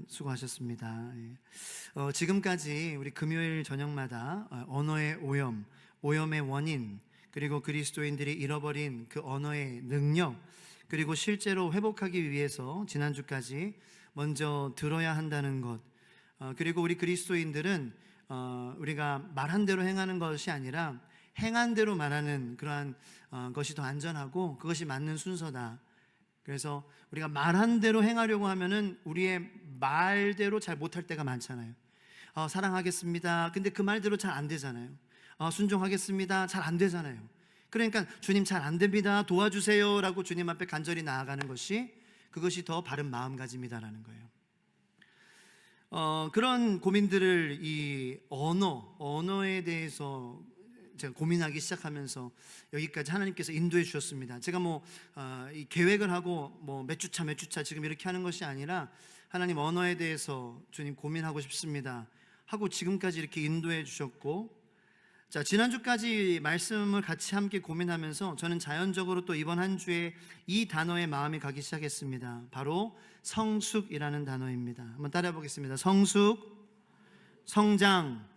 여러분 수고하셨습니다. 지금까지 우리 금요일 저녁마다 언어의 오염, 오염의 원인, 그리고 그리스도인들이 잃어버린 그 언어의 능력, 그리고 실제로 회복하기 위해서 지난주까지 먼저 들어야 한다는 것, 그리고 우리 그리스도인들은 우리가 말한 대로 행하는 것이 아니라 행한 대로 말하는 그러한 것이 더 안전하고 그것이 맞는 순서다. 그래서 우리가 말한 대로 행하려고 하면은 우리의 말대로 잘 못할 때가 많잖아요. 사랑하겠습니다. 근데 그 말대로 잘 안 되잖아요. 순종하겠습니다. 잘 안 되잖아요. 그러니까 주님 잘 안 됩니다. 도와주세요 라고 주님 앞에 간절히 나아가는 것이, 그것이 더 바른 마음가짐이다라는 거예요. 그런 고민들을 이 언어에 대해서 제가 고민하기 시작하면서 여기까지 하나님께서 인도해 주셨습니다. 제가 이 계획을 하고 몇 주차 지금 이렇게 하는 것이 아니라, 하나님 언어에 대해서 주님 고민하고 싶습니다 하고 지금까지 이렇게 인도해 주셨고, 자, 지난주까지 말씀을 같이 함께 고민하면서 저는 자연적으로 또 이번 한 주에 이 단어에 마음이 가기 시작했습니다. 바로 성숙이라는 단어입니다. 한번 따라해 보겠습니다. 성숙, 성장,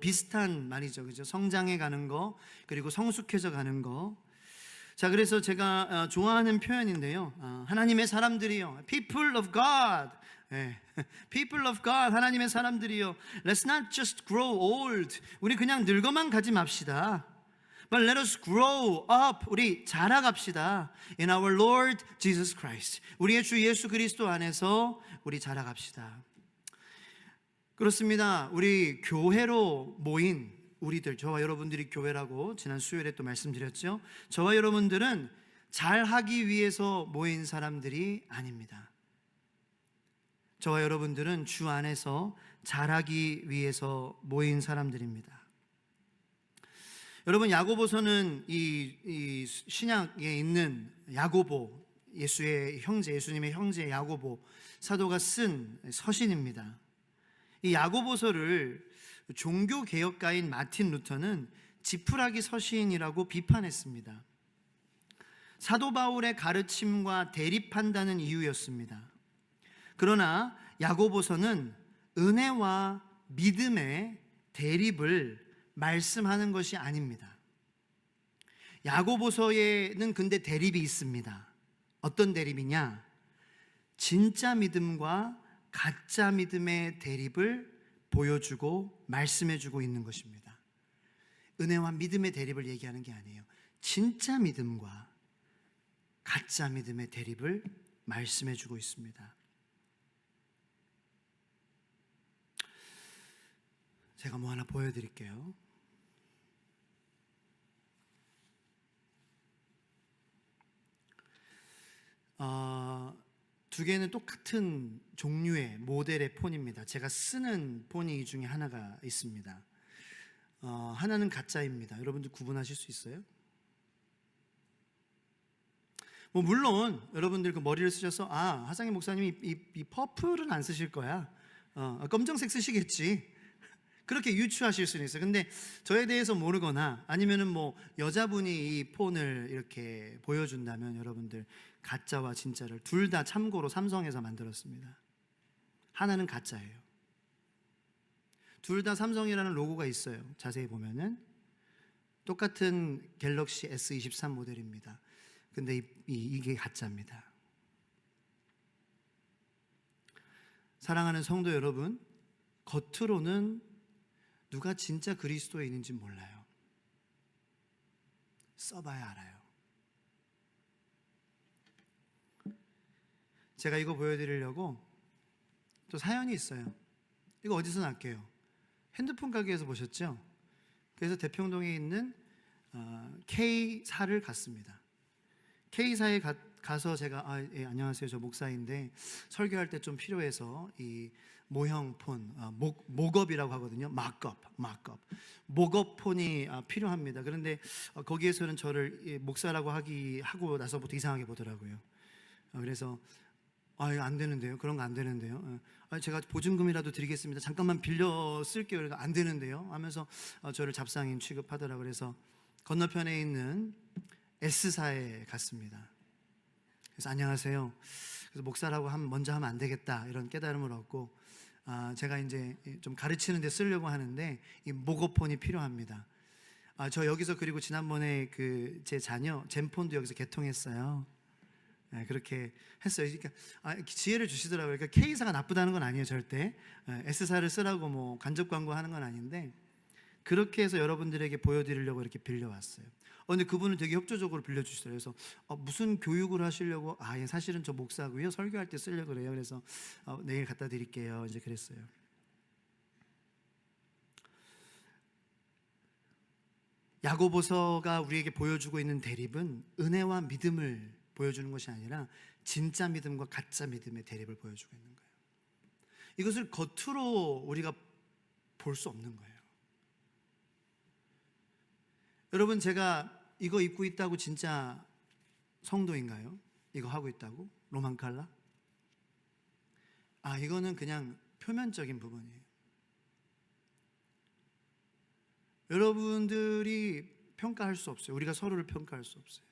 비슷한 말이죠, 그죠? 성장해 가는 거, 그리고 성숙해져 가는 거. 자, 그래서 제가 좋아하는 표현인데요, 하나님의 사람들이요, people of God, people of God, 하나님의 사람들이요, let's not just grow old, 우리 그냥 늙어만 가지 맙시다. But let us grow up, 우리 자라갑시다. In our Lord Jesus Christ, 우리의 주 예수 그리스도 안에서 우리 자라갑시다. 그렇습니다. 우리 교회로 모인 우리들, 저와 여러분들이 교회라고 지난 수요일에 또 말씀드렸죠. 저와 여러분들은 잘하기 위해서 모인 사람들이 아닙니다. 저와 여러분들은 주 안에서 잘하기 위해서 모인 사람들입니다. 여러분, 야고보서는 이 신약에 있는 야고보, 예수의 형제, 예수님의 형제 야고보 사도가 쓴 서신입니다. 이 야고보서를 종교개혁가인 마틴 루터는 지푸라기 서신이라고 비판했습니다. 사도 바울의 가르침과 대립한다는 이유였습니다. 그러나 야고보서는 은혜와 믿음의 대립을 말씀하는 것이 아닙니다. 야고보서에는 근데 대립이 있습니다. 어떤 대립이냐? 진짜 믿음과 가짜 믿음의 대립을 보여주고 말씀해주고 있는 것입니다. 은혜와 믿음의 대립을 얘기하는 게 아니에요. 진짜 믿음과 가짜 믿음의 대립을 말씀해주고 있습니다. 제가 하나 보여드릴게요. 두 개는 똑같은 종류의 모델의 폰입니다. 제가 쓰는 폰이 이 중에 하나가 있습니다. 하나는 가짜입니다. 여러분들 구분하실 수 있어요? 물론 여러분들 그 머리를 쓰셔서 하상희 목사님이 이 퍼플은 안 쓰실 거야, 검정색 쓰시겠지, 그렇게 유추하실 수는 있어요. 근데 저에 대해서 모르거나 아니면은 여자분이 이 폰을 이렇게 보여준다면 여러분들 가짜와 진짜를 둘 다 참고로 삼성에서 만들었습니다. 하나는 가짜예요. 둘 다 삼성이라는 로고가 있어요. 자세히 보면은 똑같은 갤럭시 S23 모델입니다. 근데 이게 가짜입니다. 사랑하는 성도 여러분, 겉으로는 누가 진짜 그리스도인인지 몰라요. 써봐야 알아요. 제가 이거 보여드리려고 또 사연이 있어요. 이거 어디서 났게요? 핸드폰 가게에서 보셨죠? 그래서 대평동에 있는 K사를 갔습니다. K사에 가서 제가 안녕하세요, 저 목사인데 설교할 때 좀 필요해서 이 모형 폰, 목업이라고 하거든요. 막업 목업 폰이 필요합니다. 그런데 거기에서는 저를 목사라고 하고 나서부터 이상하게 보더라고요. 그래서 이거 안 되는데요, 그런 거 안 되는데요, 제가 보증금이라도 드리겠습니다, 잠깐만 빌려 쓸게요, 그래서 안 되는데요 하면서 저를 잡상인 취급하더라고요. 그래서 건너편에 있는 S사에 갔습니다. 그래서 안녕하세요, 그래서 목사라고 먼저 하면 안 되겠다 이런 깨달음을 얻고 제가 이제 좀 가르치는 데 쓰려고 하는데 이 목어폰이 필요합니다. 저 여기서 그리고 지난번에 제 자녀 젠폰도 여기서 개통했어요. 네, 그렇게 했어요. 그러니까 지혜를 주시더라고요. 그러니까 K사가 나쁘다는 건 아니에요, 절대. S사를 쓰라고 뭐 간접 광고하는 건 아닌데 그렇게 해서 여러분들에게 보여드리려고 이렇게 빌려왔어요. 근데 그분은 되게 협조적으로 빌려주시더라고요. 그래서 무슨 교육을 하시려고? 예, 사실은 저 목사고요. 설교할 때 쓰려고 그래요. 그래서 내일 갖다 드릴게요. 이제 그랬어요. 야고보서가 우리에게 보여주고 있는 대립은 은혜와 믿음을 보여주는 것이 아니라 진짜 믿음과 가짜 믿음의 대립을 보여주고 있는 거예요. 이것을 겉으로 우리가 볼 수 없는 거예요. 여러분, 제가 이거 입고 있다고 진짜 성도인가요? 이거 하고 있다고? 로만 칼라? 이거는 그냥 표면적인 부분이에요. 여러분들이 평가할 수 없어요. 우리가 서로를 평가할 수 없어요.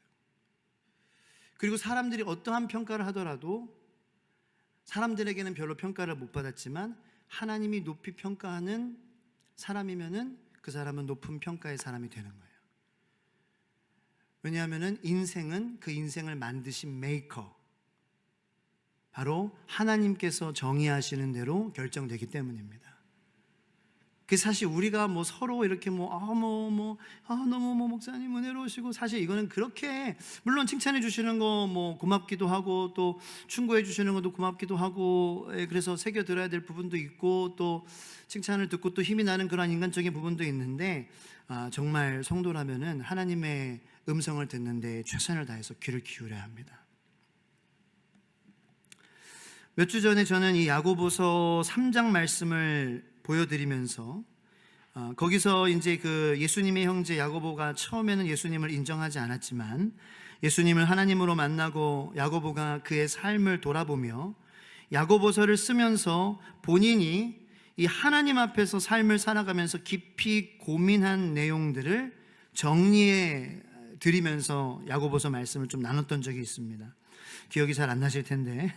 그리고 사람들이 어떠한 평가를 하더라도 사람들에게는 별로 평가를 못 받았지만 하나님이 높이 평가하는 사람이면은 그 사람은 높은 평가의 사람이 되는 거예요. 왜냐하면은 인생은 그 인생을 만드신 메이커, 바로 하나님께서 정의하시는 대로 결정되기 때문입니다. 그 사실 우리가 뭐 서로 이렇게 너무 목사님 은혜로우시고, 사실 이거는 그렇게 물론 칭찬해 주시는 거 뭐 고맙기도 하고 또 충고해 주시는 것도 고맙기도 하고, 그래서 새겨 들어야 될 부분도 있고 또 칭찬을 듣고 또 힘이 나는 그런 인간적인 부분도 있는데, 정말 성도라면은 하나님의 음성을 듣는데 최선을 다해서 귀를 기울여야 합니다. 몇 주 전에 저는 이 야고보서 3장 말씀을 보여드리면서 거기서 이제 그 예수님의 형제 야고보가 처음에는 예수님을 인정하지 않았지만 예수님을 하나님으로 만나고 야고보가 그의 삶을 돌아보며 야고보서를 쓰면서 본인이 이 하나님 앞에서 삶을 살아가면서 깊이 고민한 내용들을 정리해 드리면서 야고보서 말씀을 좀 나눴던 적이 있습니다. 기억이 잘 안 나실 텐데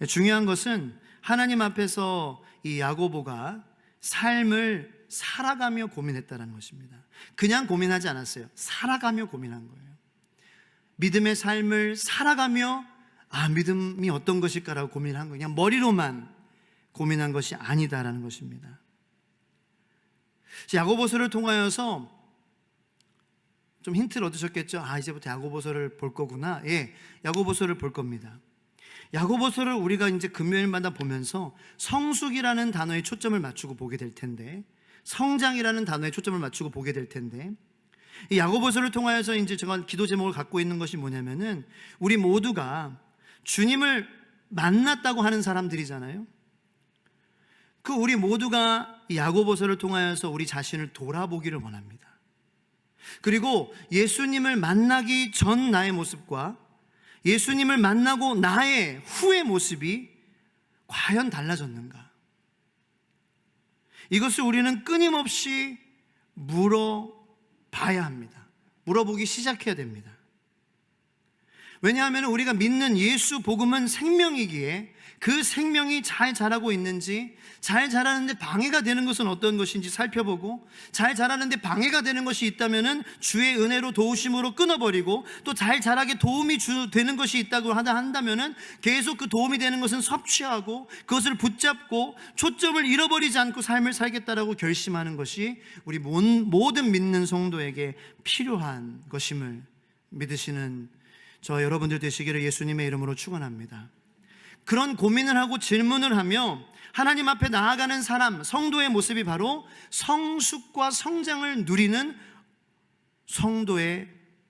중요한 것은 하나님 앞에서 이 야고보가 삶을 살아가며 고민했다는 것입니다. 그냥 고민하지 않았어요. 살아가며 고민한 거예요. 믿음의 삶을 살아가며 믿음이 어떤 것일까라고 고민한 거예요. 그냥 머리로만 고민한 것이 아니다라는 것입니다. 야고보서를 통하여서 좀 힌트를 얻으셨겠죠? 이제부터 야고보서를 볼 거구나. 예, 야고보서를 볼 겁니다. 야고보서를 우리가 이제 금요일마다 보면서 성숙이라는 단어에 초점을 맞추고 보게 될 텐데, 성장이라는 단어에 초점을 맞추고 보게 될 텐데, 이 야고보서를 통하여서 이제 제가 기도 제목을 갖고 있는 것이 뭐냐면은 우리 모두가 주님을 만났다고 하는 사람들이잖아요. 그 우리 모두가 이 야고보서를 통하여서 우리 자신을 돌아보기를 원합니다. 그리고 예수님을 만나기 전 나의 모습과 예수님을 만나고 나의 후의 모습이 과연 달라졌는가? 이것을 우리는 끊임없이 물어봐야 합니다. 물어보기 시작해야 됩니다. 왜냐하면 우리가 믿는 예수 복음은 생명이기에 그 생명이 잘 자라고 있는지, 잘 자라는데 방해가 되는 것은 어떤 것인지 살펴보고, 잘 자라는데 방해가 되는 것이 있다면 주의 은혜로 도우심으로 끊어버리고, 또 잘 자라게 도움이 되는 것이 있다고 한다면 계속 그 도움이 되는 것은 섭취하고 그것을 붙잡고 초점을 잃어버리지 않고 삶을 살겠다라고 결심하는 것이 우리 모든 믿는 성도에게 필요한 것임을 믿으시는 저와 여러분들 되시기를 예수님의 이름으로 축원합니다. 그런 고민을 하고 질문을 하며 하나님 앞에 나아가는 사람, 성도의 모습이 바로 성숙과 성장을 누리는 성도의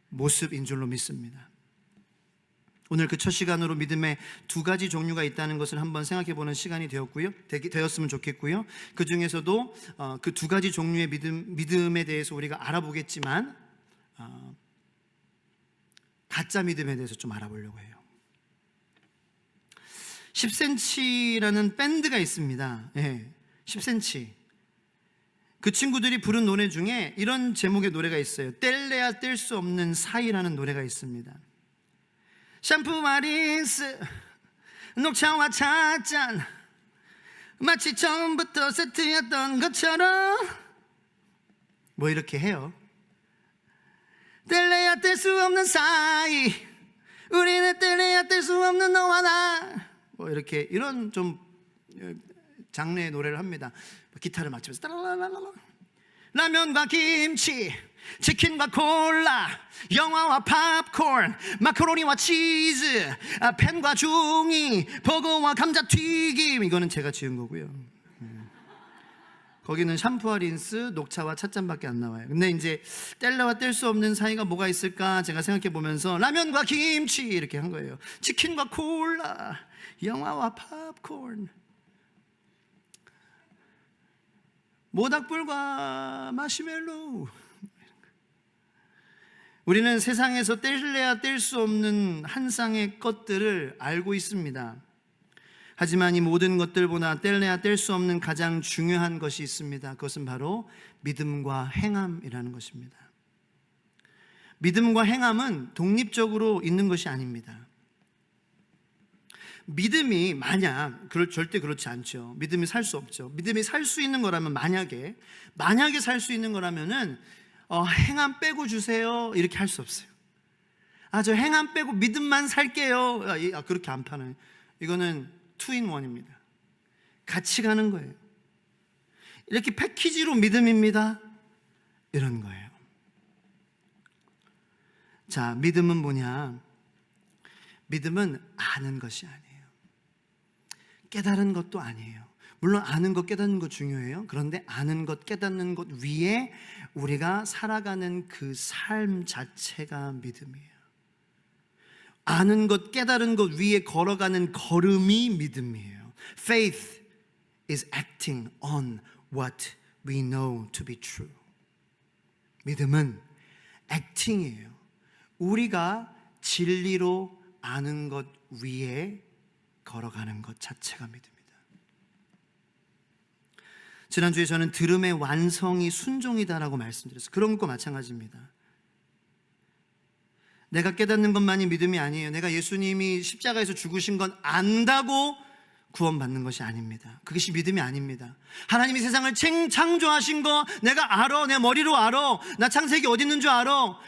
모습인 줄로 믿습니다. 오늘 그 첫 시간으로 믿음의 두 가지 종류가 있다는 것을 한번 생각해 보는 시간이 되었으면 좋겠고요. 그 중에서도 그 두 가지 종류의 믿음에 대해서 우리가 알아보겠지만 가짜 믿음에 대해서 좀 알아보려고 해요. 10cm라는 밴드가 있습니다. 10cm. 그 친구들이 부른 노래 중에 이런 제목의 노래가 있어요. 뗄래야 뗄 수 없는 사이라는 노래가 있습니다. 샴푸 마린스 녹차와 찻잔 마치 처음부터 세트였던 것처럼 뭐 이렇게 해요. 뗄래야 뗄 수 없는 사이, 우리는 뗄래야 뗄 수 없는 너와 나, 뭐 이렇게 이런 좀 장르의 노래를 합니다. 기타를 맞추면서 따라라라라. 라면과 김치, 치킨과 콜라, 영화와 팝콘, 마카로니와 치즈, 펜과 종이, 버거와 감자튀김. 이거는 제가 지은 거고요. 거기는 샴푸와 린스, 녹차와 찻잔밖에 안 나와요. 근데 이제 뗄래와 뗄 수 없는 사이가 뭐가 있을까 제가 생각해 보면서 라면과 김치 이렇게 한 거예요. 치킨과 콜라, 영화와 팝콘, 모닥불과 마시멜로우. 우리는 세상에서 뗄래야 뗄 수 없는 한 쌍의 것들을 알고 있습니다. 하지만 이 모든 것들보다 뗄래야 뗄 수 없는 가장 중요한 것이 있습니다. 그것은 바로 믿음과 행함이라는 것입니다. 믿음과 행함은 독립적으로 있는 것이 아닙니다. 믿음이 절대 그렇지 않죠. 믿음이 살 수 없죠. 믿음이 살 수 있는 거라면 만약에 살 수 있는 거라면은 행함 빼고 주세요 이렇게 할 수 없어요. 저 행함 빼고 믿음만 살게요. 그렇게 안 파는. 이거는 투인원입니다. 같이 가는 거예요. 이렇게 패키지로 믿음입니다. 이런 거예요. 자, 믿음은 뭐냐? 믿음은 아는 것이 아니에요. 깨달은 것도 아니에요. 물론 아는 것, 깨닫는 것 중요해요. 그런데 아는 것, 깨닫는 것 위에 우리가 살아가는 그 삶 자체가 믿음이에요. 아는 것, 깨달은 것 위에 걸어가는 걸음이 믿음이에요. Faith is acting on what we know to be true. 믿음은 acting이에요. 우리가 진리로 아는 것 위에 걸어가는 것 자체가 믿음이다. 지난주에 저는 들음의 완성이 순종이다라고 말씀드렸어요. 그런 것과 마찬가지입니다. 내가 깨닫는 것만이 믿음이 아니에요. 내가 예수님이 십자가에서 죽으신 건 안다고 구원받는 것이 아닙니다. 그것이 믿음이 아닙니다. 하나님이 세상을 창조하신 거 내가 알아. 내 머리로 알아. 나 창세기 어디 있는 줄 알아.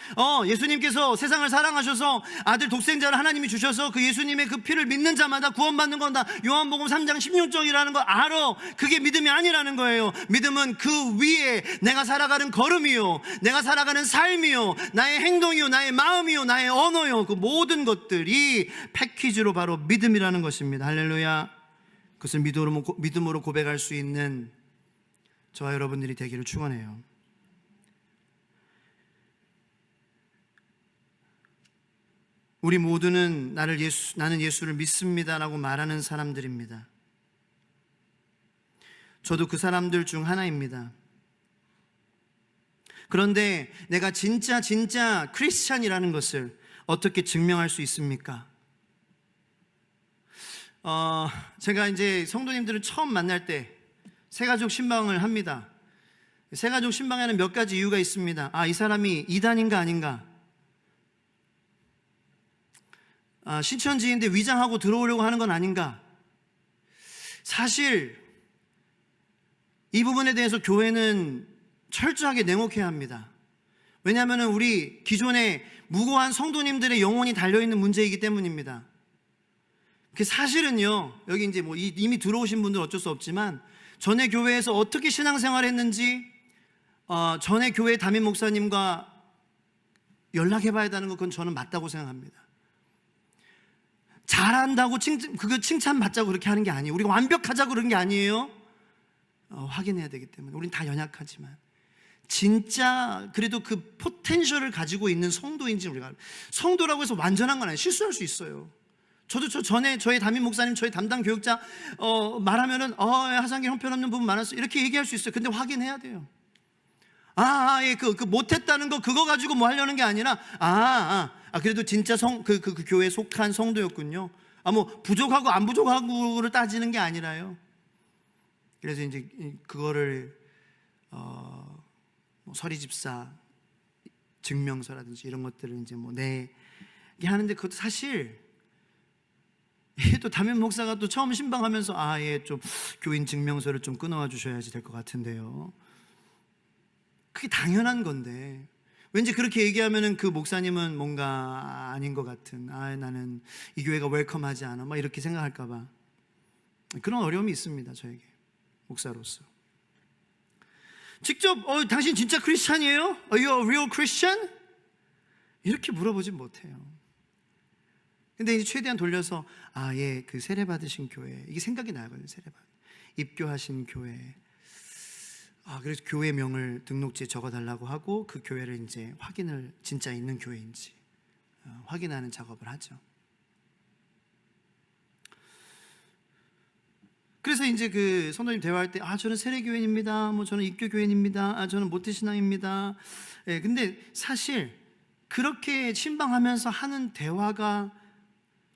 예수님께서 세상을 사랑하셔서 아들 독생자를 하나님이 주셔서 그 예수님의 그 피를 믿는 자마다 구원받는 건다. 요한복음 3장 16절이라는 거 알아. 그게 믿음이 아니라는 거예요. 믿음은 그 위에 내가 살아가는 걸음이요, 내가 살아가는 삶이요, 나의 행동이요, 나의 마음이요, 나의 언어요, 그 모든 것들이 패키지로 바로 믿음이라는 것입니다. 할렐루야. 그것을 믿음으로 고백할 수 있는 저와 여러분들이 되기를 축원해요. 우리 모두는 나는 예수를 믿습니다라고 말하는 사람들입니다. 저도 그 사람들 중 하나입니다. 그런데 내가 진짜 크리스찬이라는 것을 어떻게 증명할 수 있습니까? 제가 이제 성도님들을 처음 만날 때 새가족 신방을 합니다. 새가족 신방에는 몇 가지 이유가 있습니다. 이 사람이 이단인가 아닌가, 신천지인데 위장하고 들어오려고 하는 건 아닌가. 사실 이 부분에 대해서 교회는 철저하게 냉혹해야 합니다. 왜냐하면 우리 기존의 무고한 성도님들의 영혼이 달려있는 문제이기 때문입니다. 그 사실은요, 여기 이제 뭐 이미 들어오신 분들 어쩔 수 없지만 전에 교회에서 어떻게 신앙생활을 했는지 전에 교회 담임 목사님과 연락해봐야 하는 것, 그건 저는 맞다고 생각합니다. 잘한다고 그거 칭찬받자고 그렇게 하는 게 아니에요. 우리가 완벽하자고 그런 게 아니에요. 확인해야 되기 때문에. 우린 다 연약하지만 진짜 그래도 그 포텐셜을 가지고 있는 성도인지, 우리가 성도라고 해서 완전한 건 아니에요. 실수할 수 있어요. 저도 전에 저희 담임 목사님, 저희 담당 교육자 말하면은 하상기 형편없는 부분 많았어 이렇게 얘기할 수 있어요. 근데 확인해야 돼요. 그 못했다는 거 그거 가지고 뭐 하려는 게 아니라 그래도 진짜 그 교회에 속한 성도였군요. 뭐 부족하고 안 부족하고를 따지는 게 아니라요. 그래서 이제 그거를 뭐 서리집사 증명서라든지 이런 것들을 이제 뭐 하는데, 그것도 사실 또 담임 목사가 또 처음 신방하면서 좀 교인 증명서를 좀 끊어와 주셔야지 될 것 같은데요. 그게 당연한 건데 왠지 그렇게 얘기하면은 그 목사님은 뭔가 아닌 것 같은, 나는 이 교회가 웰컴하지 않아, 막 이렇게 생각할까 봐. 그런 어려움이 있습니다, 저에게 목사로서. 직접 당신 진짜 크리스찬이에요? Are you a real Christian? 이렇게 물어보진 못해요. 근데 이제 최대한 돌려서 그 세례 받으신 교회, 이게 생각이 나거든요. 입교하신 교회. 그래서 교회명을 등록지에 적어달라고 하고 그 교회를 이제 확인을 진짜 있는 교회인지 확인하는 작업을 하죠. 그래서 이제 그 성도님 대화할 때 저는 세례교인입니다, 저는 입교교인입니다, 저는 모태신앙입니다. 근데 사실 그렇게 신방하면서 하는 대화가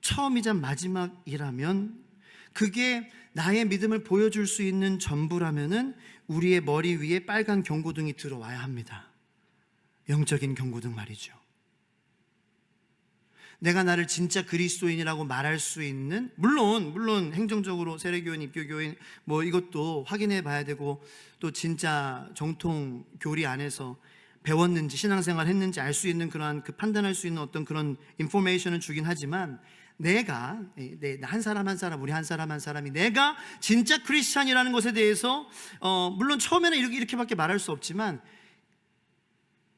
처음이자 마지막이라면, 그게 나의 믿음을 보여줄 수 있는 전부라면은 우리의 머리 위에 빨간 경고등이 들어와야 합니다. 영적인 경고등 말이죠. 내가 나를 진짜 그리스도인이라고 말할 수 있는, 물론 행정적으로 세례교인, 입교교인 이것도 확인해 봐야 되고, 또 진짜 정통 교리 안에서 배웠는지 신앙생활 했는지 알 수 있는 그러한 판단할 수 있는 어떤 그런 인포메이션을 주긴 하지만, 내가 한 사람 한 사람, 우리 한 사람 한 사람이 내가 진짜 크리스찬이라는 것에 대해서 물론 처음에는 이렇게밖에 말할 수 없지만,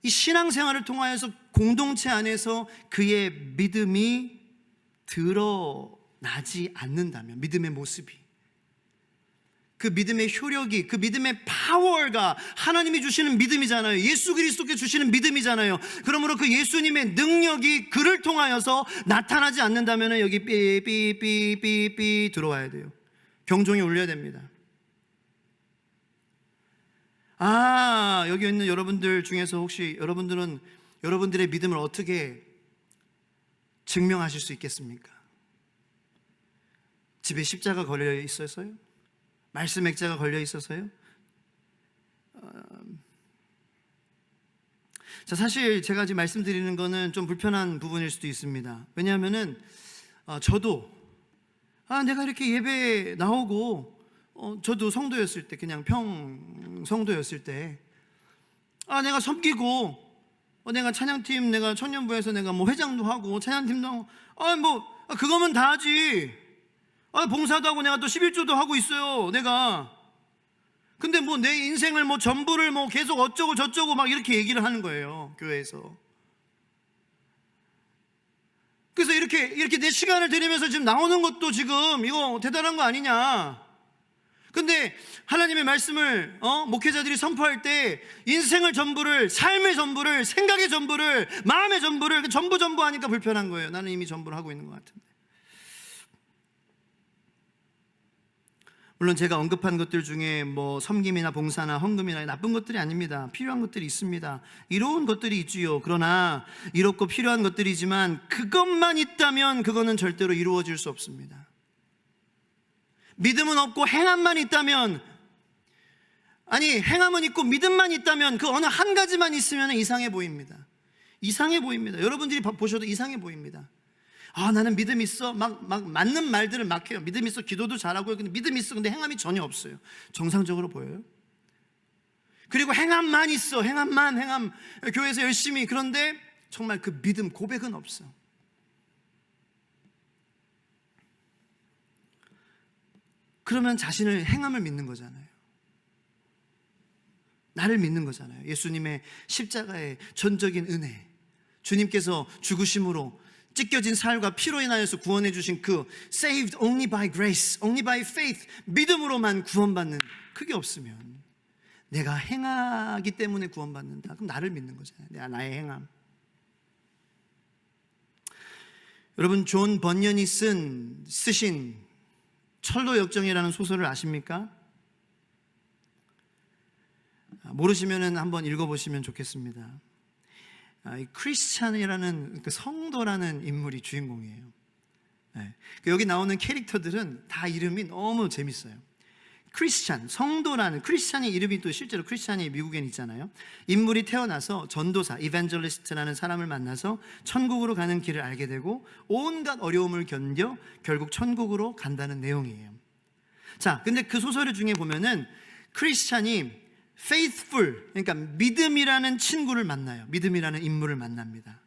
이 신앙생활을 통하여서 공동체 안에서 그의 믿음이 드러나지 않는다면, 믿음의 모습이, 그 믿음의 효력이, 그 믿음의 파워가 하나님이 주시는 믿음이잖아요. 예수 그리스도께 주시는 믿음이잖아요. 그러므로 그 예수님의 능력이 그를 통하여서 나타나지 않는다면 여기 삐삐삐삐삐 들어와야 돼요. 경종이 울려야 됩니다. 여기 있는 여러분들 중에서 혹시 여러분들은 여러분들의 믿음을 어떻게 증명하실 수 있겠습니까? 집에 십자가 걸려 있어서요? 말씀 액자가 걸려 있어서요? 사실 제가 지금 말씀드리는 거는 좀 불편한 부분일 수도 있습니다. 왜냐하면은 저도 내가 이렇게 예배 나오고 저도 성도였을 때, 그냥 성도였을 때 내가 섬기고 내가 찬양팀, 내가 청년부에서 내가 회장도 하고 찬양팀도 하고 그거면 다 하지. 봉사도 하고 내가 또 11조도 하고 있어요, 내가. 근데 내 인생을 전부를 계속 어쩌고 저쩌고 막 이렇게 얘기를 하는 거예요, 교회에서. 그래서 이렇게 내 시간을 들이면서 지금 나오는 것도 지금 이거 대단한 거 아니냐. 근데 하나님의 말씀을 목회자들이 선포할 때 인생을 전부를, 삶의 전부를, 생각의 전부를, 마음의 전부를 전부 하니까 불편한 거예요. 나는 이미 전부를 하고 있는 것 같은데. 물론 제가 언급한 것들 중에 섬김이나 봉사나 헌금이나 나쁜 것들이 아닙니다. 필요한 것들이 있습니다. 이로운 것들이 있지요. 그러나 이롭고 필요한 것들이지만 그것만 있다면 그거는 절대로 이루어질 수 없습니다. 믿음은 없고 행함만 있다면, 행함은 있고 믿음만 있다면 그 어느 한 가지만 있으면 이상해 보입니다. 이상해 보입니다. 여러분들이 보셔도 이상해 보입니다. 나는 믿음 있어. 막 맞는 말들을 막 해요. 믿음 있어. 기도도 잘하고요. 근데 믿음 있어. 근데 행함이 전혀 없어요. 정상적으로 보여요. 그리고 행함만 있어. 행함. 교회에서 열심히. 그런데 정말 그 믿음, 고백은 없어. 그러면 자신을, 행함을 믿는 거잖아요. 나를 믿는 거잖아요. 예수님의 십자가의 전적인 은혜, 주님께서 죽으심으로 찢겨진 살과 피로 인하여서 구원해 주신 그 saved only by grace, only by faith, 믿음으로만 구원받는, 그게 없으면 내가 행하기 때문에 구원받는다. 그럼 나를 믿는 거잖아요. 나의 행함. 여러분, 존 번연이 쓰신 철도 역정이라는 소설을 아십니까? 모르시면 한번 읽어보시면 좋겠습니다. 이 크리스찬이라는, 그 성도라는 인물이 주인공이에요. 여기 나오는 캐릭터들은 다 이름이 너무 재밌어요. 크리스찬, 성도라는 크리스찬이 이름이 또 실제로 크리스찬이 미국엔 있잖아요. 인물이 태어나서 전도사, 이벤젤리스트라는 사람을 만나서 천국으로 가는 길을 알게 되고 온갖 어려움을 견뎌 결국 천국으로 간다는 내용이에요. 자, 근데 그 소설 중에 보면은 크리스찬이 faithful, 그러니까 믿음이라는 친구를 만나요. 믿음이라는 인물을 만납니다.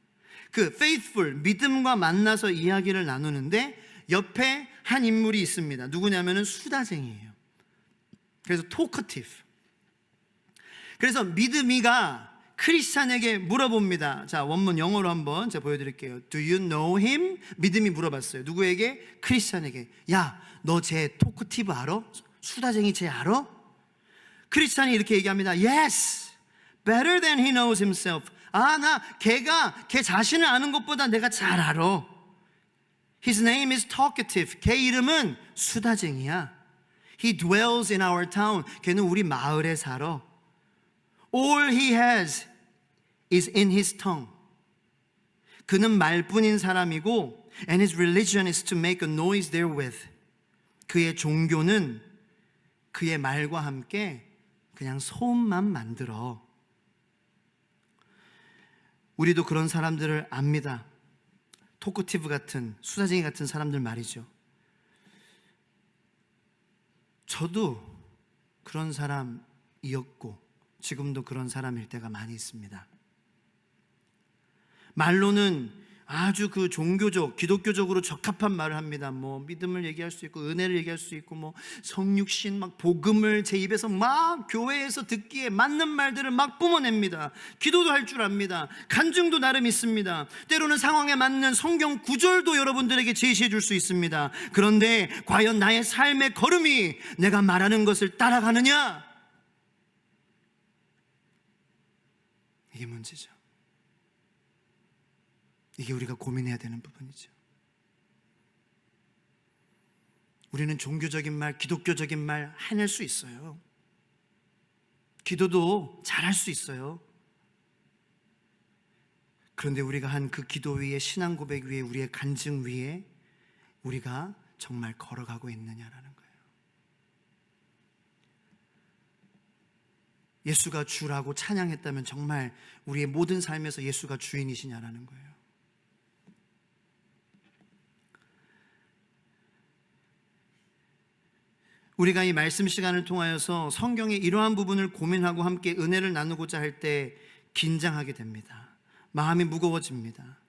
그 faithful, 믿음과 만나서 이야기를 나누는데 옆에 한 인물이 있습니다. 누구냐면은 수다쟁이에요. 그래서 talkative. 그래서 믿음이가 크리스찬에게 물어봅니다. 자, 원문 영어로 한번 제가 보여드릴게요. Do you know him? 믿음이 물어봤어요. 누구에게? 크리스찬에게. 야, 너 쟤 talkative 알아? 수다쟁이 쟤 알아? 크리스찬이 이렇게 얘기합니다. Yes, better than he knows himself. 나 걔 자신을 아는 것보다 내가 잘 알아. His name is talkative. 걔 이름은 수다쟁이야. He dwells in our town. 걔는 우리 마을에 살아. All he has is in his tongue. 그는 말뿐인 사람이고 and his religion is to make a noise therewith. 그의 종교는 그의 말과 함께 그냥 소음만 만들어. 우리도 그런 사람들을 압니다. 토크티브 같은, 수다쟁이 같은 사람들 말이죠. 저도 그런 사람이었고 지금도 그런 사람일 때가 많이 있습니다. 말로는 아주 그 종교적, 기독교적으로 적합한 말을 합니다. 뭐 믿음을 얘기할 수 있고 은혜를 얘기할 수 있고 뭐 성육신 막 복음을 제 입에서 막 교회에서 듣기에 맞는 말들을 막 뿜어냅니다. 기도도 할 줄 압니다. 간증도 나름 있습니다. 때로는 상황에 맞는 성경 구절도 여러분들에게 제시해 줄 수 있습니다. 그런데 과연 나의 삶의 걸음이 내가 말하는 것을 따라가느냐? 이게 문제죠. 이게 우리가 고민해야 되는 부분이죠. 우리는 종교적인 말, 기독교적인 말 해낼 수 있어요. 기도도 잘할 수 있어요. 그런데 우리가 한 그 기도 위에, 신앙 고백 위에, 우리의 간증 위에 우리가 정말 걸어가고 있느냐라는 거예요. 예수가 주라고 찬양했다면 정말 우리의 모든 삶에서 예수가 주인이시냐라는 거예요. 우리가 이 말씀 시간을 통하여서 성경의 이러한 부분을 고민하고 함께 은혜를 나누고자 할 때 긴장하게 됩니다. 마음이 무거워집니다.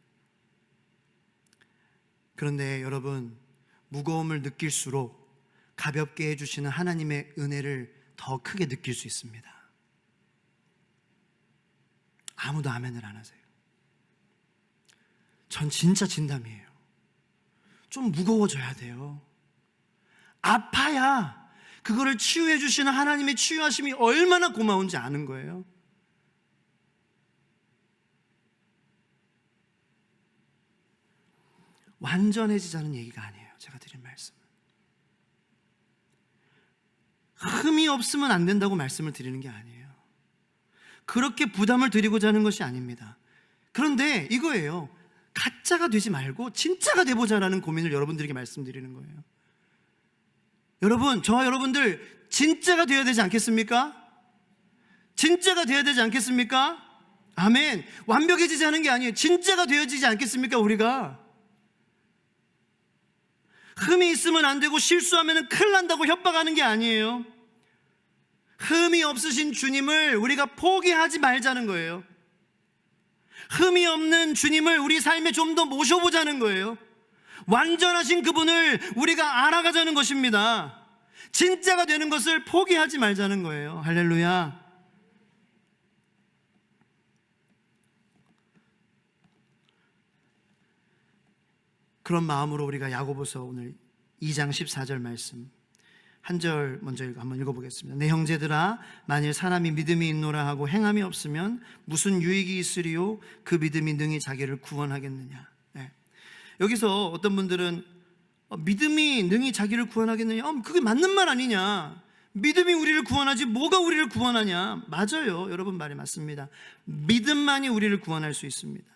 그런데 여러분, 무거움을 느낄수록 가볍게 해주시는 하나님의 은혜를 더 크게 느낄 수 있습니다. 아무도 아멘을 안 하세요. 전 진짜 진담이에요. 좀 무거워져야 돼요. 아파야 그거를 치유해 주시는 하나님의 치유하심이 얼마나 고마운지 아는 거예요. 완전해지자는 얘기가 아니에요. 제가 드린 말씀은 흠이 없으면 안 된다고 말씀을 드리는 게 아니에요. 그렇게 부담을 드리고자 하는 것이 아닙니다. 그런데 이거예요. 가짜가 되지 말고 진짜가 돼보자라는 고민을 여러분들에게 말씀드리는 거예요. 여러분, 저와 여러분들 진짜가 되어야 되지 않겠습니까? 진짜가 되어야 되지 않겠습니까? 아멘. 완벽해지지 않은 게 아니에요. 진짜가 되어지지 않겠습니까? 우리가 흠이 있으면 안 되고 실수하면 큰일 난다고 협박하는 게 아니에요. 흠이 없으신 주님을 우리가 포기하지 말자는 거예요. 흠이 없는 주님을 우리 삶에 좀 더 모셔보자는 거예요. 완전하신 그분을 우리가 알아가자는 것입니다. 진짜가 되는 것을 포기하지 말자는 거예요. 할렐루야. 그런 마음으로 우리가 야고보서 오늘 2장 14절 말씀 한 절 먼저 한번 읽어보겠습니다. 내 형제들아, 만일 사람이 믿음이 있노라 하고 행함이 없으면 무슨 유익이 있으리요? 그 믿음이 능히 자기를 구원하겠느냐. 네. 여기서 어떤 분들은 믿음이 능히 자기를 구원하겠느냐, 그게 맞는 말 아니냐, 믿음이 우리를 구원하지 뭐가 우리를 구원하냐. 맞아요. 여러분 말이 맞습니다. 믿음만이 우리를 구원할 수 있습니다.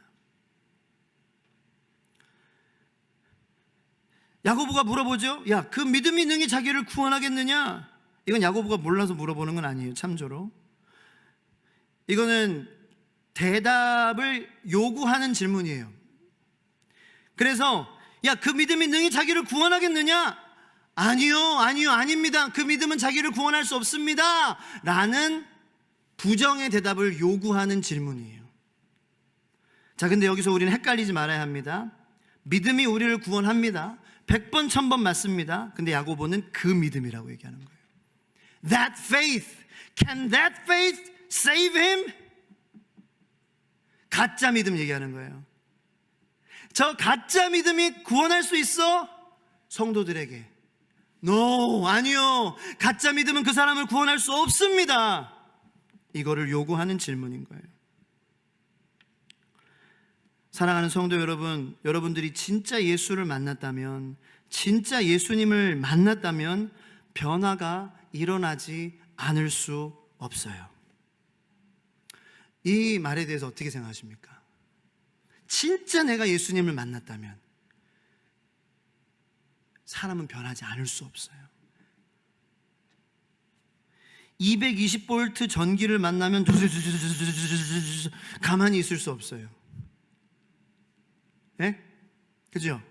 야고보가 물어보죠. 야, 그 믿음이 능히 자기를 구원하겠느냐? 이건 야고보가 몰라서 물어보는 건 아니에요. 참조로 이거는 대답을 요구하는 질문이에요. 그래서 야, 그 믿음이 능히 자기를 구원하겠느냐? 아니요, 아닙니다. 그 믿음은 자기를 구원할 수 없습니다 라는 부정의 대답을 요구하는 질문이에요. 자, 근데 여기서 우리는 헷갈리지 말아야 합니다. 믿음이 우리를 구원합니다. 100번 1000번 맞습니다. 근데 야고보는 그 믿음이라고 얘기하는 거예요. That faith, can that faith save him? 가짜 믿음 얘기하는 거예요. 저 가짜 믿음이 구원할 수 있어? 성도들에게 No, 아니요, 가짜 믿음은 그 사람을 구원할 수 없습니다. 이거를 요구하는 질문인 거예요. 사랑하는 성도 여러분, 여러분들이 진짜 예수를 만났다면, 진짜 예수님을 만났다면 변화가 일어나지 않을 수 없어요. 이 말에 대해서 어떻게 생각하십니까? 진짜 내가 예수님을 만났다면 사람은 변하지 않을 수 없어요. 220V 전기를 만나면 가만히 있을 수 없어요. 네? 그죠?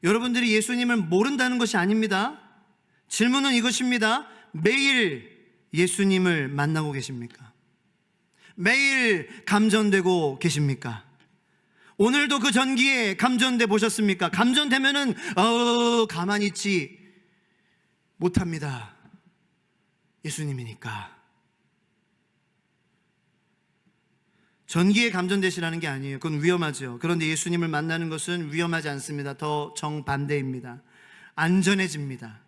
여러분들이 예수님을 모른다는 것이 아닙니다. 질문은 이것입니다. 매일 예수님을 만나고 계십니까? 매일 감전되고 계십니까? 오늘도 그 전기에 감전돼 보셨습니까? 감전되면은 가만히 있지 못합니다. 예수님이니까. 전기에 감전되시라는 게 아니에요. 그건 위험하죠. 그런데 예수님을 만나는 것은 위험하지 않습니다. 더 정반대입니다. 안전해집니다.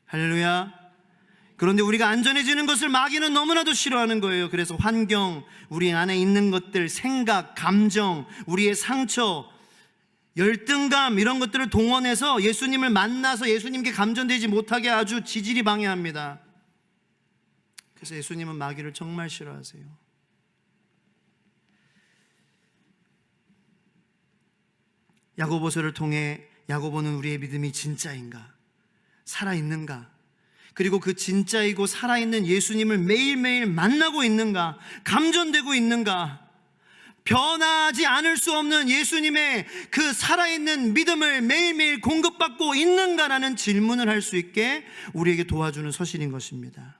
할렐루야. 그런데 우리가 안전해지는 것을 마귀는 너무나도 싫어하는 거예요. 그래서 환경, 우리 안에 있는 것들, 생각, 감정, 우리의 상처, 열등감 이런 것들을 동원해서 예수님을 만나서 예수님께 감전되지 못하게 아주 지질이 방해합니다. 그래서 예수님은 마귀를 정말 싫어하세요. 야고보서를 통해 야고보는 우리의 믿음이 진짜인가? 살아있는가? 그리고 그 진짜이고 살아있는 예수님을 매일매일 만나고 있는가? 감전되고 있는가? 변하지 않을 수 없는 예수님의 그 살아있는 믿음을 매일매일 공급받고 있는가라는 질문을 할 수 있게 우리에게 도와주는 서신인 것입니다.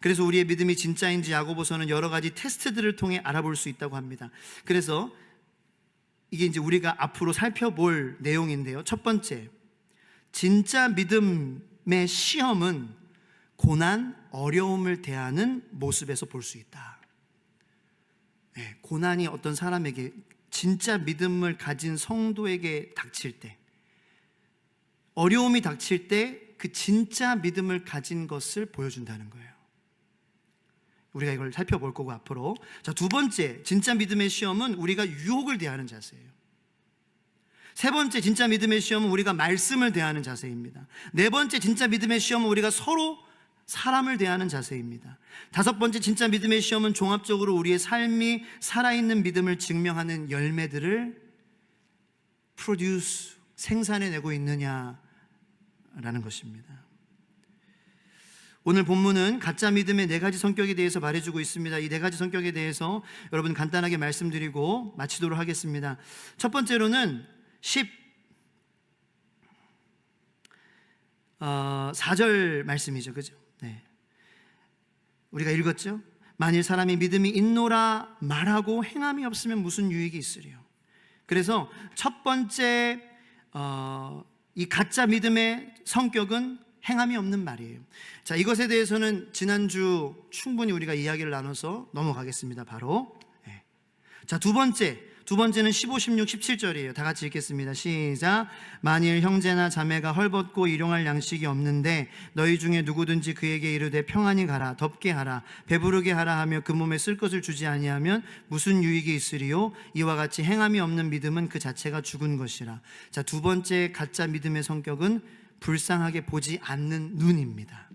그래서 우리의 믿음이 진짜인지 야고보서는 여러 가지 테스트들을 통해 알아볼 수 있다고 합니다. 그래서 이게 이제 우리가 앞으로 살펴볼 내용인데요. 첫 번째, 진짜 믿음의 시험은 고난, 어려움을 대하는 모습에서 볼 수 있다. 네, 고난이 어떤 사람에게, 진짜 믿음을 가진 성도에게 닥칠 때, 어려움이 닥칠 때 그 진짜 믿음을 가진 것을 보여준다는 거예요. 우리가 이걸 살펴볼 거고 앞으로. 자, 두 번째, 진짜 믿음의 시험은 우리가 유혹을 대하는 자세예요. 세 번째, 진짜 믿음의 시험은 우리가 말씀을 대하는 자세입니다. 네 번째, 진짜 믿음의 시험은 우리가 서로 사람을 대하는 자세입니다. 다섯 번째, 진짜 믿음의 시험은 종합적으로 우리의 삶이 살아있는 믿음을 증명하는 열매들을 생산해내고 있느냐라는 것입니다. 오늘 본문은 가짜 믿음의 네 가지 성격에 대해서 말해주고 있습니다. 이 네 가지 성격에 대해서 여러분 간단하게 말씀드리고 마치도록 하겠습니다. 첫 번째로는 4절 말씀이죠. 그죠? 네. 우리가 읽었죠? 만일 사람이 믿음이 있노라 말하고 행함이 없으면 무슨 유익이 있으리요. 그래서 첫 번째 이 가짜 믿음의 성격은 행함이 없는 말이에요. 자, 이것에 대해서는 지난주 충분히 우리가 이야기를 나눠서 넘어가겠습니다. 바로 자, 두 번째는 15, 16, 17절이에요. 다 같이 읽겠습니다. 시작. 만일 형제나 자매가 헐벗고 일용할 양식이 없는데 너희 중에 누구든지 그에게 이르되 평안히 가라, 덥게 하라, 배부르게 하라 하며 그 몸에 쓸 것을 주지 아니하면 무슨 유익이 있으리요. 이와 같이 행함이 없는 믿음은 그 자체가 죽은 것이라. 자, 두 번째 가짜 믿음의 성격은 불쌍하게 보지 않는 눈입니다.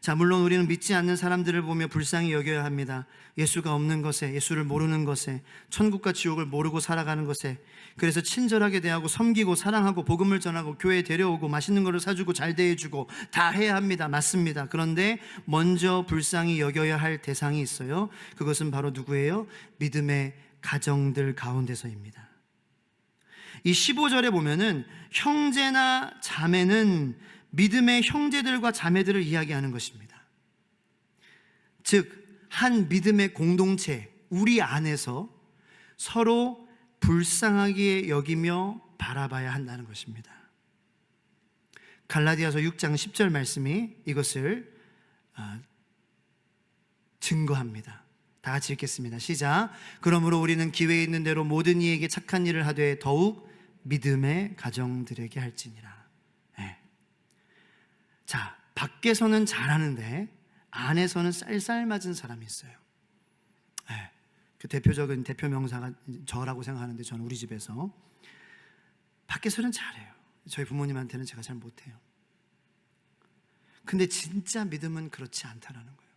자, 물론 우리는 믿지 않는 사람들을 보며 불쌍히 여겨야 합니다. 예수가 없는 것에, 예수를 모르는 것에, 천국과 지옥을 모르고 살아가는 것에. 그래서 친절하게 대하고 섬기고 사랑하고 복음을 전하고 교회에 데려오고 맛있는 거를 사주고 잘 대해주고 다 해야 합니다. 맞습니다. 그런데 먼저 불쌍히 여겨야 할 대상이 있어요. 그것은 바로 누구예요? 믿음의 가정들 가운데서입니다. 이 15절에 보면은 형제나 자매는 믿음의 형제들과 자매들을 이야기하는 것입니다. 즉, 한 믿음의 공동체, 우리 안에서 서로 불쌍하게 여기며 바라봐야 한다는 것입니다. 갈라디아서 6장 10절 말씀이 이것을 증거합니다. 다 같이 읽겠습니다. 시작. 그러므로 우리는 기회 있는 대로 모든 이에게 착한 일을 하되 더욱 믿음의 가정들에게 할지니라. 네. 자, 밖에서는 잘하는데 안에서는 쌀쌀맞은 사람이 있어요. 네. 그 대표적인 대표 명사가 저라고 생각하는데, 저는 우리 집에서 밖에서는 잘해요. 저희 부모님한테는 제가 잘 못해요. 근데 진짜 믿음은 그렇지 않다라는 거예요.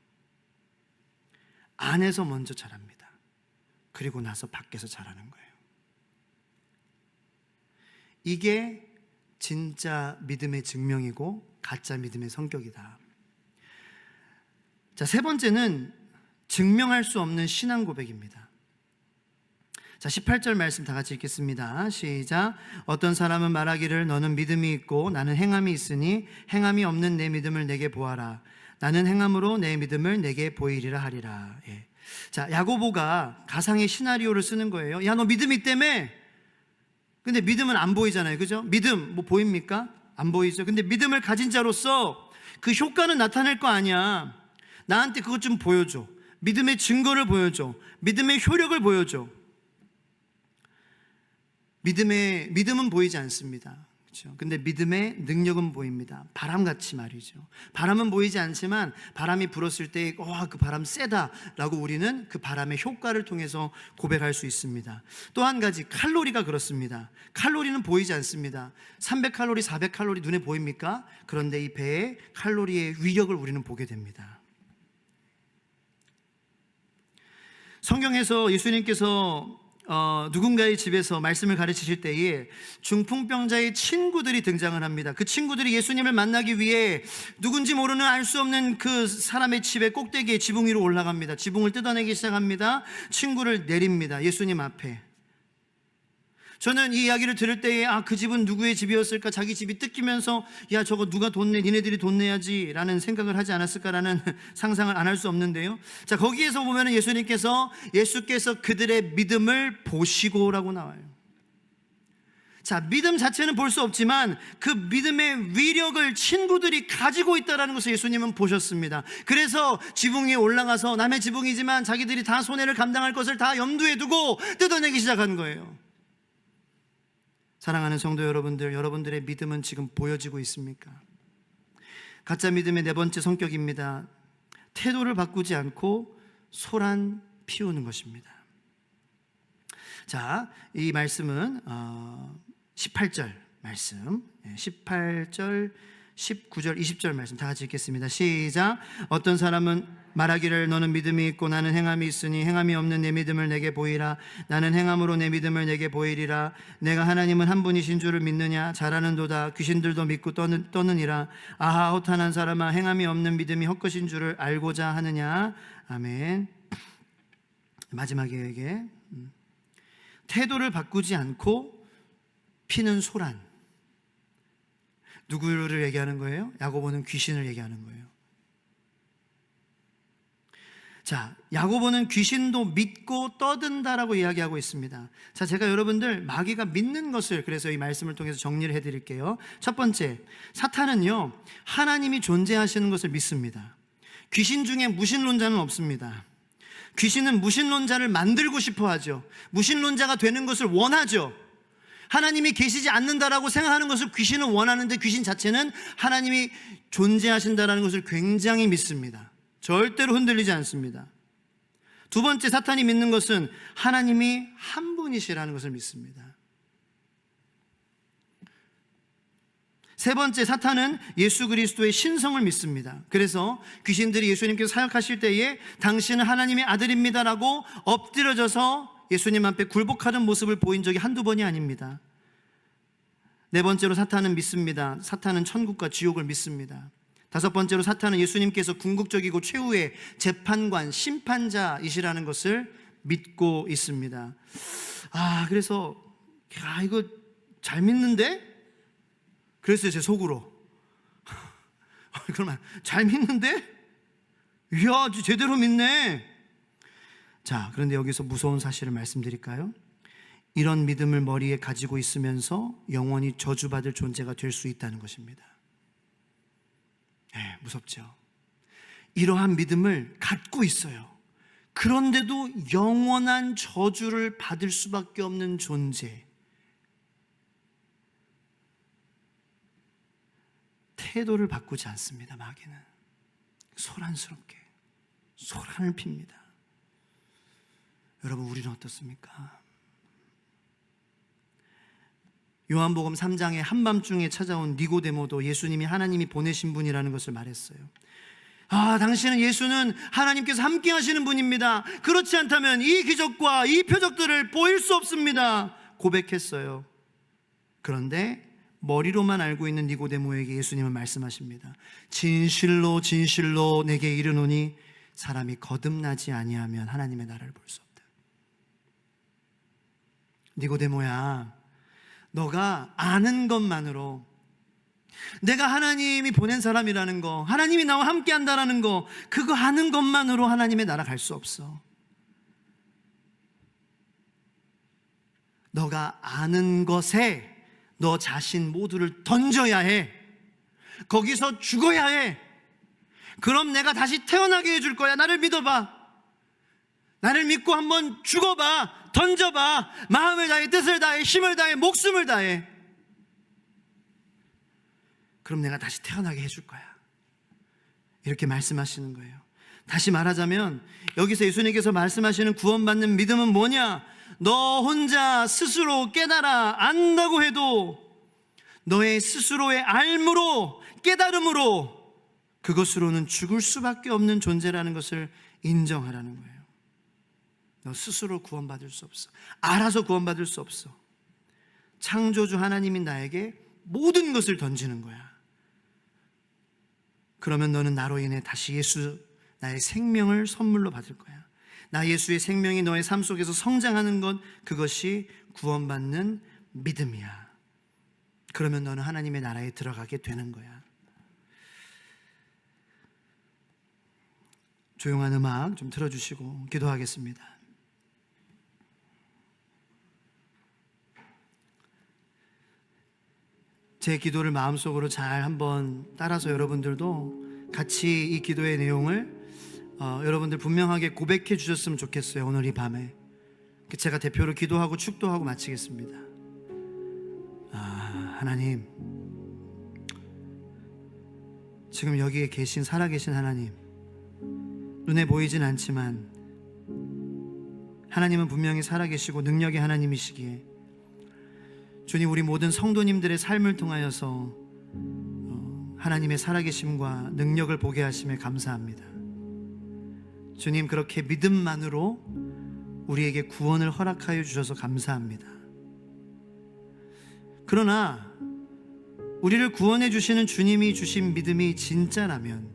안에서 먼저 잘합니다. 그리고 나서 밖에서 잘하는 거예요. 이게 진짜 믿음의 증명이고 가짜 믿음의 성격이다. 자, 세 번째는 증명할 수 없는 신앙 고백입니다. 자, 18절 말씀 다 같이 읽겠습니다. 시작. 어떤 사람은 말하기를 너는 믿음이 있고 나는 행함이 있으니 행함이 없는 내 믿음을 내게 보아라. 나는 행함으로 내 믿음을 내게 보이리라 하리라. 예. 자, 야고보가 가상의 시나리오를 쓰는 거예요. 야, 너 믿음이 있다며? 근데 믿음은 안 보이잖아요. 그죠? 믿음 뭐 보입니까? 안 보이죠. 근데 믿음을 가진 자로서 그 효과는 나타낼 거 아니야. 나한테 그것 좀 보여줘. 믿음의 증거를 보여줘. 믿음의 효력을 보여줘. 믿음은 보이지 않습니다. 그렇죠? 근데 믿음의 능력은 보입니다. 바람같이 말이죠. 바람은 보이지 않지만 바람이 불었을 때 그 바람 세다라고 우리는 그 바람의 효과를 통해서 고백할 수 있습니다. 또 한 가지, 칼로리가 그렇습니다. 칼로리는 보이지 않습니다. 300칼로리, 400칼로리 눈에 보입니까? 그런데 이 배의 칼로리의 위력을 우리는 보게 됩니다. 성경에서 예수님께서 누군가의 집에서 말씀을 가르치실 때에 중풍병자의 친구들이 등장을 합니다. 그 친구들이 예수님을 만나기 위해 누군지 모르는 알 수 없는 그 사람의 집의 꼭대기에 지붕 위로 올라갑니다. 지붕을 뜯어내기 시작합니다. 친구를 내립니다. 예수님 앞에. 저는 이 이야기를 들을 때에 그 집은 누구의 집이었을까? 자기 집이 뜯기면서 야, 저거 누가 돈 내? 니네들이 돈 내야지 라는 생각을 하지 않았을까라는 상상을 안 할 수 없는데요. 자, 거기에서 보면 예수께서 그들의 믿음을 보시고라고 나와요. 자, 믿음 자체는 볼 수 없지만 그 믿음의 위력을 친구들이 가지고 있다는 것을 예수님은 보셨습니다. 그래서 지붕 위에 올라가서 남의 지붕이지만 자기들이 다 손해를 감당할 것을 다 염두에 두고 뜯어내기 시작한 거예요. 사랑하는 성도 여러분들, 여러분들의 믿음은 지금 보여지고 있습니까? 가짜 믿음의 네 번째 성격입니다. 태도를 바꾸지 않고 소란 피우는 것입니다. 자, 이 말씀은 18절 말씀, 18절, 19절, 20절 말씀 다 같이 읽겠습니다. 시작. 어떤 사람은 말하기를 너는 믿음이 있고 나는 행함이 있으니 행함이 없는 내 믿음을 내게 보이라. 나는 행함으로 내 믿음을 내게 보이리라. 내가 하나님은 한 분이신 줄을 믿느냐? 잘하는도다. 귀신들도 믿고 떠느니라. 아하, 허탄한 사람아, 행함이 없는 믿음이 헛것인 줄을 알고자 하느냐? 아멘. 마지막에 태도를 바꾸지 않고 피는 소란. 누구를 얘기하는 거예요? 야고보는 귀신을 얘기하는 거예요. 자, 야고보는 귀신도 믿고 떠든다라고 이야기하고 있습니다. 자, 제가 여러분들 마귀가 믿는 것을 그래서 이 말씀을 통해서 정리를 해드릴게요. 첫 번째, 사탄은요 하나님이 존재하시는 것을 믿습니다. 귀신 중에 무신론자는 없습니다. 귀신은 무신론자를 만들고 싶어 하죠. 무신론자가 되는 것을 원하죠. 하나님이 계시지 않는다라고 생각하는 것을 귀신은 원하는데 귀신 자체는 하나님이 존재하신다라는 것을 굉장히 믿습니다. 절대로 흔들리지 않습니다. 두 번째, 사탄이 믿는 것은 하나님이 한 분이시라는 것을 믿습니다. 세 번째, 사탄은 예수 그리스도의 신성을 믿습니다. 그래서 귀신들이 예수님께서 사역하실 때에 당신은 하나님의 아들입니다라고 엎드려져서 예수님 앞에 굴복하는 모습을 보인 적이 한두 번이 아닙니다. 네 번째로, 사탄은 믿습니다. 사탄은 천국과 지옥을 믿습니다. 다섯 번째로, 사탄은 예수님께서 궁극적이고 최후의 재판관, 심판자이시라는 것을 믿고 있습니다. 그래서 이거 잘 믿는데? 그랬어요, 제 속으로. 그러면 잘 믿는데? 이야, 제대로 믿네. 자, 그런데 여기서 무서운 사실을 말씀드릴까요? 이런 믿음을 머리에 가지고 있으면서 영원히 저주받을 존재가 될 수 있다는 것입니다. 네, 무섭죠? 이러한 믿음을 갖고 있어요. 그런데도 영원한 저주를 받을 수밖에 없는 존재. 태도를 바꾸지 않습니다. 마귀는 소란스럽게 소란을 핍니다. 여러분, 우리는 어떻습니까? 요한복음 3장에 한밤중에 찾아온 니고데모도 예수님이 하나님이 보내신 분이라는 것을 말했어요. 당신은, 예수는 하나님께서 함께 하시는 분입니다. 그렇지 않다면 이 기적과 이 표적들을 보일 수 없습니다, 고백했어요. 그런데 머리로만 알고 있는 니고데모에게 예수님은 말씀하십니다. 진실로 진실로 내게 이르노니 사람이 거듭나지 아니하면 하나님의 나라를 볼 수 없다. 니고데모야, 너가 아는 것만으로, 내가 하나님이 보낸 사람이라는 거, 하나님이 나와 함께 한다라는 거, 그거 아는 것만으로 하나님의 나라 갈 수 없어. 너가 아는 것에 너 자신 모두를 던져야 해. 거기서 죽어야 해. 그럼 내가 다시 태어나게 해줄 거야. 나를 믿어봐. 나를 믿고 한번 죽어봐. 던져봐. 마음을 다해, 뜻을 다해, 힘을 다해, 목숨을 다해. 그럼 내가 다시 태어나게 해줄 거야. 이렇게 말씀하시는 거예요. 다시 말하자면 여기서 예수님께서 말씀하시는 구원받는 믿음은 뭐냐? 너 혼자 스스로 깨달아 안다고 해도 너의 스스로의 알므로, 깨달음으로, 그것으로는 죽을 수밖에 없는 존재라는 것을 인정하라는 거예요. 너 스스로 구원받을 수 없어. 알아서 구원받을 수 없어. 창조주 하나님이 나에게 모든 것을 던지는 거야. 그러면 너는 나로 인해 다시 예수, 나의 생명을 선물로 받을 거야. 나 예수의 생명이 너의 삶 속에서 성장하는 것, 그것이 구원받는 믿음이야. 그러면 너는 하나님의 나라에 들어가게 되는 거야. 조용한 음악 좀 틀어주시고 기도하겠습니다. 제 기도를 마음속으로 잘 한번 따라서 여러분들도 같이 이 기도의 내용을 여러분들 분명하게 고백해 주셨으면 좋겠어요. 오늘 이 밤에 제가 대표로 기도하고 축도하고 마치겠습니다. 하나님, 지금 여기에 계신, 살아계신 하나님, 눈에 보이진 않지만 하나님은 분명히 살아계시고 능력의 하나님이시기에 주님, 우리 모든 성도님들의 삶을 통하여서 하나님의 살아계심과 능력을 보게 하심에 감사합니다. 주님, 그렇게 믿음만으로 우리에게 구원을 허락하여 주셔서 감사합니다. 그러나 우리를 구원해 주시는 주님이 주신 믿음이 진짜라면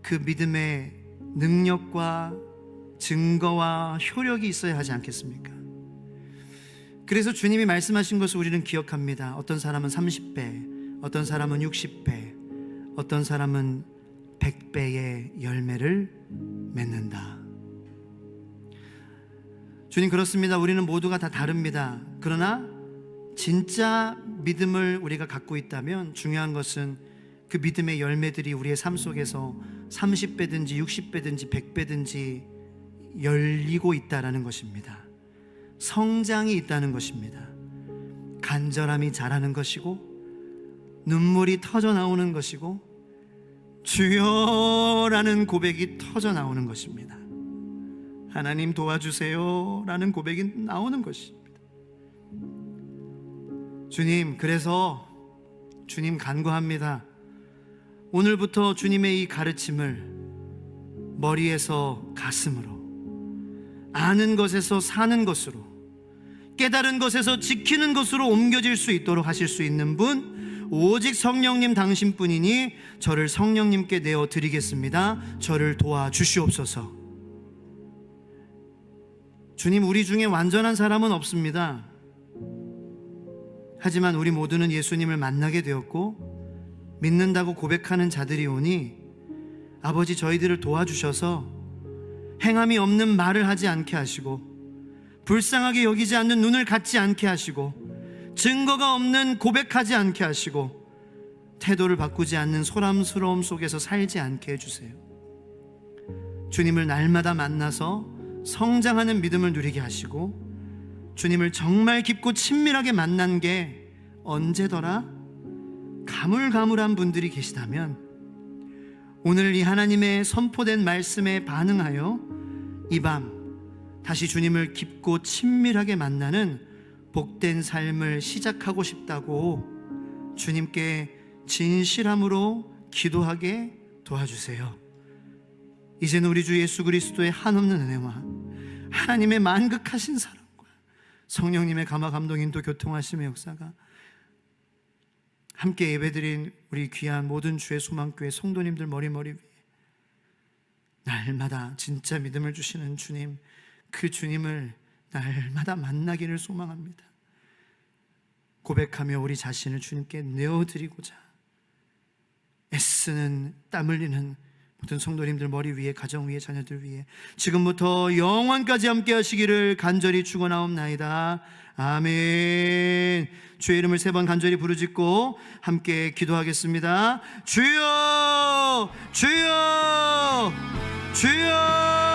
그 믿음의 능력과 증거와 효력이 있어야 하지 않겠습니까? 그래서 주님이 말씀하신 것을 우리는 기억합니다. 어떤 사람은 30배, 어떤 사람은 60배, 어떤 사람은 100배의 열매를 맺는다. 주님, 그렇습니다. 우리는 모두가 다 다릅니다. 그러나 진짜 믿음을 우리가 갖고 있다면 중요한 것은 그 믿음의 열매들이 우리의 삶 속에서 30배든지 60배든지 100배든지 열리고 있다는 것입니다. 성장이 있다는 것입니다. 간절함이 자라는 것이고 눈물이 터져 나오는 것이고 주여라는 고백이 터져 나오는 것입니다. 하나님 도와주세요 라는 고백이 나오는 것입니다. 주님, 그래서 주님 간구합니다. 오늘부터 주님의 이 가르침을 머리에서 가슴으로, 아는 것에서 사는 것으로, 깨달은 것에서 지키는 것으로 옮겨질 수 있도록 하실 수 있는 분 오직 성령님 당신뿐이니 저를 성령님께 내어드리겠습니다. 저를 도와주시옵소서. 주님, 우리 중에 완전한 사람은 없습니다. 하지만 우리 모두는 예수님을 만나게 되었고 믿는다고 고백하는 자들이 오니 아버지, 저희들을 도와주셔서 행함이 없는 말을 하지 않게 하시고, 불쌍하게 여기지 않는 눈을 갖지 않게 하시고, 증거가 없는 고백하지 않게 하시고, 태도를 바꾸지 않는 소람스러움 속에서 살지 않게 해주세요. 주님을 날마다 만나서 성장하는 믿음을 누리게 하시고, 주님을 정말 깊고 친밀하게 만난 게 언제더라? 가물가물한 분들이 계시다면 오늘 이 하나님의 선포된 말씀에 반응하여 이 밤 다시 주님을 깊고 친밀하게 만나는 복된 삶을 시작하고 싶다고 주님께 진실함으로 기도하게 도와주세요. 이제는 우리 주 예수 그리스도의 한없는 은혜와 하나님의 만극하신 사랑과 성령님의 감화 감동 인도 교통하심의 역사가 함께 예배드린 우리 귀한 모든 주의 소망교회 성도님들 머리 위에 날마다 진짜 믿음을 주시는 주님, 그 주님을 날마다 만나기를 소망합니다. 고백하며 우리 자신을 주님께 내어드리고자 애쓰는 땀 흘리는 모든 성도님들 머리 위에, 가정 위에, 자녀들 위에 지금부터 영원까지 함께 하시기를 간절히 축원하옵나이다. 아멘. 주의 이름을 3번 간절히 부르짖고 함께 기도하겠습니다. 주여, 주여, 주여.